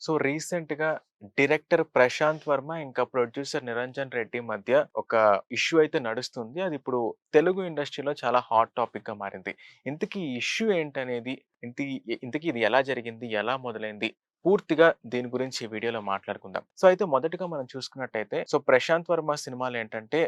So రీసెంట్‌గా director Prashanth Varma ఇంకా producer Niranjan Reddy మధ్య ఒక ఇష్యూ అయితే నడుస్తుంది. అది ఇప్పుడు తెలుగు ఇండస్ట్రీలో చాలా హాట్ టాపిక్‌గా మారింది. ఇంతకీ ఈ ఇష్యూ ఏంటనేది, ఇంతకీ ఇది ఎలా జరిగింది? ఎలా మొదలైంది? పూర్తిగా దీని గురించి ఈ వీడియోలో మాట్లాడుకుందాం. సో అయితే మొదటగా మనం చూసుకున్నట్టయితే ప్రశాంత్ వర్మ సినిమాలేంటంటే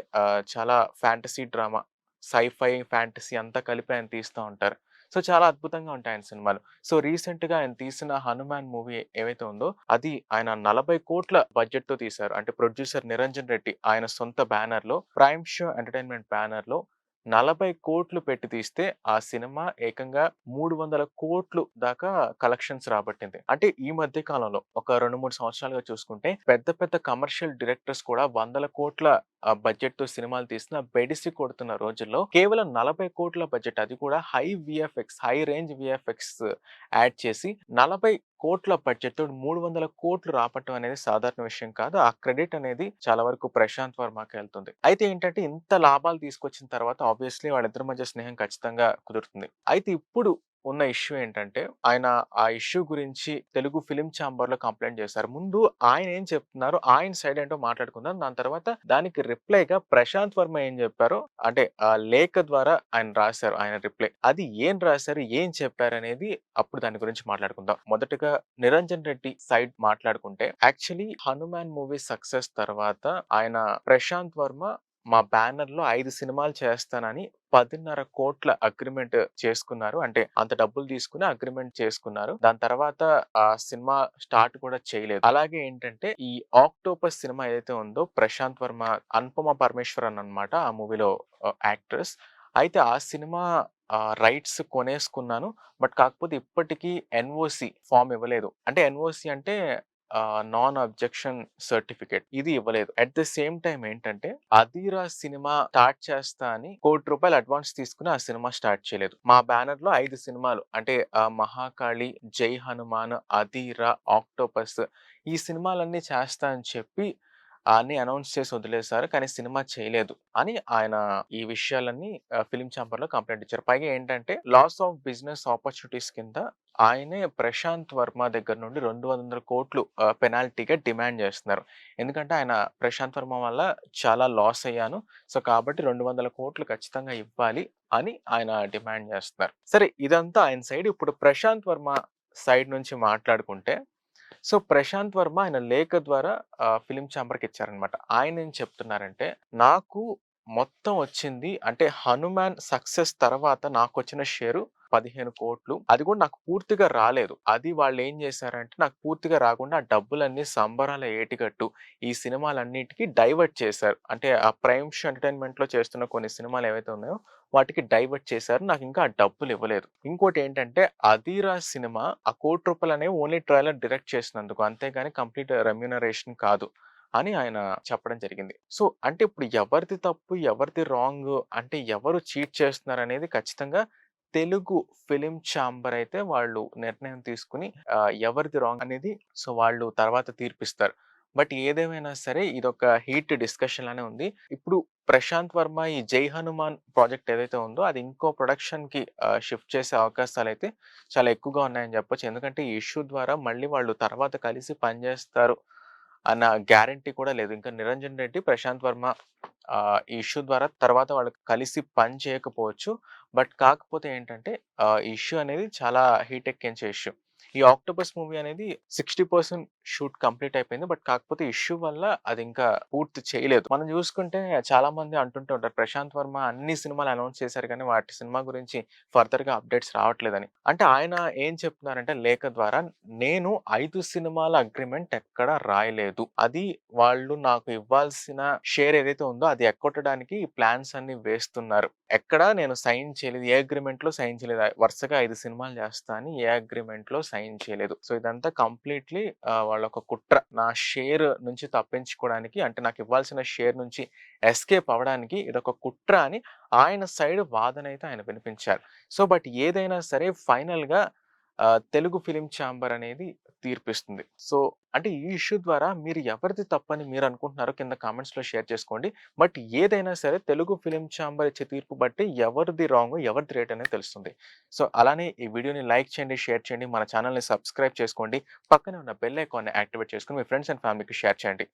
చాలా ఫ్యాంటసీ డ్రామా, సై-ఫై, ఫ్యాంటసీ అంతా కలిపి ఆయన తీస్తా ఉంటారు. సో చాలా అద్భుతంగా ఉంటాయి ఆయన సినిమాలు. సో రీసెంట్‌గా ఆయన తీసిన 'హనుమాన్' మూవీ ఏవైతే ఉందో అది ఆయన 40,00,00,000 బడ్జెట్‌తో తీశారు. అంటే ప్రొడ్యూసర్ నిరంజన్ రెడ్డి ఆయన సొంత బ్యానర్‌లో, ప్రైమ్ షో ఎంటర్‌టైన్‌మెంట్ బ్యానర్‌లో 40,00,00,000 పెట్టి తీస్తే ఆ సినిమా ఏకంగా 300,00,00,000 దాకా కలెక్షన్స్ రాబట్టింది. అంటే ఈ మధ్య కాలంలో ఒక 2, 3 సంవత్సరాలుగా చూసుకుంటే పెద్ద పెద్ద కమర్షియల్ డైరెక్టర్స్ కూడా 100,00,00,000 బడ్జెట్‌తో సినిమాలు తీసిన బెడిసి కొడుతున్న రోజుల్లో కేవలం 40,00,00,000 బడ్జెట్, అది కూడా high VFX, high range VFX add చేసి 40,00,00,000 బడ్జెట్‌తో 300,00,00,000 రాబట్టం అనేది సాధారణ విషయం కాదు. ఆ క్రెడిట్ అనేది చాలా వరకు ప్రశాంత్ వర్మకే వెళ్తుంది. అయితే ఏంటంటే ఇంత లాభాలు తీసుకొచ్చిన తర్వాత ఆబ్వియస్‌లీ వాళ్ళిద్దరి మధ్య స్నేహం ఖచ్చితంగా కుదురుతుంది. అయితే ఇప్పుడు ఉన్న ఇష్యూ ఏంటంటే ఆయన ఆ ఇష్యూ గురించి తెలుగు ఫిల్మ్ ఛాంబర్‌లో కంప్లెయింట్ చేశారు. ముందు ఆయన ఏం చెప్తున్నారు, ఆయన సైడ్ ఏంటో మాట్లాడుకుందాం. దాని తర్వాత దానికి రిప్లైగా ప్రశాంత్ వర్మ ఏం చెప్పారో, అంటే లేఖ ద్వారా ఆయన రాశారు ఆయన రిప్లై. అది ఏం రాశారు, ఏం చెప్పారనేది అప్పుడు దాని గురించి మాట్లాడుకుందాం. మొదటగా నిరంజన్ రెడ్డి సైడ్ మాట్లాడుకుంటే యాక్చువల్లీ 'హనుమాన్' మూవీ సక్సెస్ తర్వాత ఆయన ప్రశాంత్ వర్మ మా బ్యానర్‌లో 5 సినిమాలు చేస్తానని 10,5,00,00,000 అగ్రీమెంట్ చేసుకున్నారు. అంటే అంత డబ్బులు తీసుకొని అగ్రీమెంట్ చేసుకున్నారు. దాని తర్వాత ఆ సినిమా స్టార్ట్ కూడా చేయలేదు. అలాగే ఏంటంటే ఈ 'ఆక్టోపస్' సినిమా ఏదైతే ఉందో ప్రశాంత్ వర్మ, అనుపమ పరమేశ్వరన్ అన్నమాట ఆ మూవీలో యాక్ట్రెస్. అయితే ఆ సినిమా రైట్స్ కొనేసుకున్నాను. బట్ కాకపోతే ఇప్పటికి ఎన్ఓసి ఫార్మ్ ఇవ్వలేదు. అంటే ఎన్ఓసి అంటే నాన్ అబ్జెక్షన్ సర్టిఫికేట్, ఇది ఇవ్వలేదు. అట్ ద సేమ్ టైమ్ ఏంటంటే 'అధీరా' సినిమా స్టార్ట్ చేస్తా అని ₹1,00,00,000 అడ్వాన్స్ తీసుకొని ఆ సినిమా స్టార్ట్ చేయలేదు. మా బ్యానర్‌లో 5 సినిమాలు అంటే 'మహాకాళి', 'జై హనుమాన్', 'అధీరా', 'ఆక్టోపస్' ఈ సినిమాలన్నీ చేస్తా అని చెప్పి అన్నీ అనౌన్స్ చేసి వదిలేసారు. కానీ సినిమా చేయలేదు అని ఆయన ఈ విషయాలన్నీ ఫిల్మ్ ఛాంబర్‌లో కంప్లెయింట్ ఇచ్చారు. పైగా ఏంటంటే లాస్ ఆఫ్ బిజినెస్ ఆపర్చునిటీస్ కింద ఆయనే ప్రశాంత్ వర్మ దగ్గర నుండి 200,00,00,000 పెనాల్టీగా డిమాండ్ చేస్తున్నారు. ఎందుకంటే ఆయన ప్రశాంత్ వర్మ వల్ల చాలా లాస్ అయ్యాను. సో కాబట్టి 200,00,00,000 ఖచ్చితంగా ఇవ్వాలి అని ఆయన డిమాండ్ చేస్తున్నారు. సరే ఇదంతా ఆయన సైడ్. ఇప్పుడు ప్రశాంత్ వర్మ సైడ్ నుంచి మాట్లాడుకుంటే ప్రశాంత్ వర్మ ఆయన లేఖ ద్వారా ఫిల్మ్ ఛాంబర్‌కి ఇచ్చారనమాట. ఆయనేం చెప్తున్నారంటే, నాకు మొత్తం వచ్చింది అంటే 'హనుమాన్' సక్సెస్ తర్వాత నాకొచ్చిన షేరు 15,00,00,000. అది కూడా నాకు పూర్తిగా రాలేదు. అది వాళ్ళేం చేశారంటే నాకు పూర్తిగా రాకుండా ఆ డబ్బులన్నీ సంబరాల ఏటిగట్టు ఈ సినిమాలన్నిటికి డైవర్ట్ చేశారు. అంటే ఆ ప్రైమ్ షో ఎంటర్‌టైన్‌మెంట్‌లో చేస్తున్న కొన్ని సినిమాలు ఏవైతే ఉన్నాయో వాటికి డైవర్ట్ చేశారు. నాకింకా ఆ డబ్బులివ్వలేదు. ఇంకోటేంటంటే 'అధీరా' సినిమా ఆ ₹1,00,00,000 అనేవి ఓన్లీ ట్రైలర్ డైరెక్ట్ చేసినందుకు. అంతేగాని కంప్లీట్ రెమ్యూనరేషన్ కాదు అని ఆయన చెప్పడం జరిగింది. అంటే ఇప్పుడు ఎవరిది తప్పు, ఎవరిది రాంగు, అంటే ఎవరు చీట్ చేస్తున్నారనేది ఖచ్చితంగా తెలుగు ఫిల్మ్ ఛాంబర్ అయితే వాళ్ళు నిర్ణయం తీసుకొని ఎవరిది రాంగ్ అనేది వాళ్ళు తర్వాత తీర్పిస్తారు. బట్ ఏదేమైనా సరే ఇదొక హీట్ డిస్కషన్ లానే ఉంది. ఇప్పుడు ప్రశాంత్ వర్మ ఈ 'జై హనుమాన్' ప్రాజెక్ట్ ఏదైతే ఉందో అది ఇంకో ప్రొడక్షన్‌కి షిఫ్ట్ చేసే అవకాశాలైతే చాలా ఎక్కువగా ఉన్నాయని చెప్పొచ్చు. ఎందుకంటే ఈ ఇష్యూ ద్వారా మళ్ళీ వాళ్ళు తర్వాత కలిసి పనిచేస్తారు అన్న గ్యారంటీ కూడా లేదు. ఇంకా నిరంజన్ రెడ్డి, ప్రశాంత్ వర్మ ఈ ఇష్యూ ద్వారా తర్వాత వాళ్ళు కలిసి పని చేయకపోవచ్చు. బట్ కాకపోతే ఏంటంటే ఈ ఇష్యూ అనేది చాలా హీట్ ఎక్కించే ఇష్యూ. ఈ 'ఆక్టోపస్' మూవీ అనేది 60% షూట్ కంప్లీట్ అయిపోయింది. బట్ కాకపోతే ఇష్యూ వల్ల అది ఇంకా పూర్తి చేయలేదు. మనం చూసుకుంటే చాలా మంది అంటుంటూ ఉంటారు, ప్రశాంత్ వర్మ అన్ని సినిమాలు అనౌన్స్ చేశారు కానీ వాటి సినిమా గురించి ఫర్దర్‌గా అప్డేట్స్ రావట్లేదని. అంటే ఆయన ఏం చెప్తున్నారంటే లేఖ ద్వారా, నేను 5 సినిమాల అగ్రీమెంట్ ఎక్కడ రాయలేదు. అది వాళ్ళు నాకు ఇవ్వాల్సిన షేర్ ఏదైతే ఉందో అది ఎగ్గొట్టడానికి ఈ ప్లాన్స్ అన్ని వేస్తున్నారు. ఎక్కడ నేను సైన్ చేయలేదు. ఏ అగ్రీమెంట్‌లో సైన్ చేయలేదు. వరుసగా 5 సినిమాలు చేస్తా అని ఏ అగ్రీమెంట్‌లో సైన్ చేయలేదు. ఇదంతా కంప్లీట్‌లీ వాళ్ళొక కుట్ర. నా షేర్ నుంచి తప్పించుకోవడానికి, అంటే నాకు ఇవ్వాల్సిన షేర్ నుంచి ఎస్కేప్ అవ్వడానికి ఇదొక కుట్ర అని ఆయన సైడ్ వాదనైతే ఆయన వినిపించారు. బట్ ఏదైనా సరే ఫైనల్‌గా తెలుగు ఫిల్మ్ ఛాంబర్ అనేది తీర్పిస్తుంది. సో, అంటే ఈ ఇష్యూ ద్వారా మీరు ఎవరిది తప్పని మీరనుకుంటున్నారో కింద కామెంట్స్‌లో షేర్ చేసుకోండి. బట్ ఏదైనా సరే తెలుగు ఫిల్మ్ ఛాంబర్ ఇచ్చే తీర్పు బట్టి ఎవరిది రాంగ్, ఎవరిది రైట్ అనేది తెలుస్తుంది. సో, అలానే ఈ వీడియోని లైక్ చేయండి, షేర్ చేయండి. మన ఛానెల్‌ని సబ్స్క్రైబ్ చేసుకోండి. పక్కనే ఉన్న బెల్ ఐకాన్‌ని యాక్టివేట్ చేసుకొని మీ ఫ్రెండ్స్ అండ్ ఫ్యామిలీకి షేర్ చేయండి.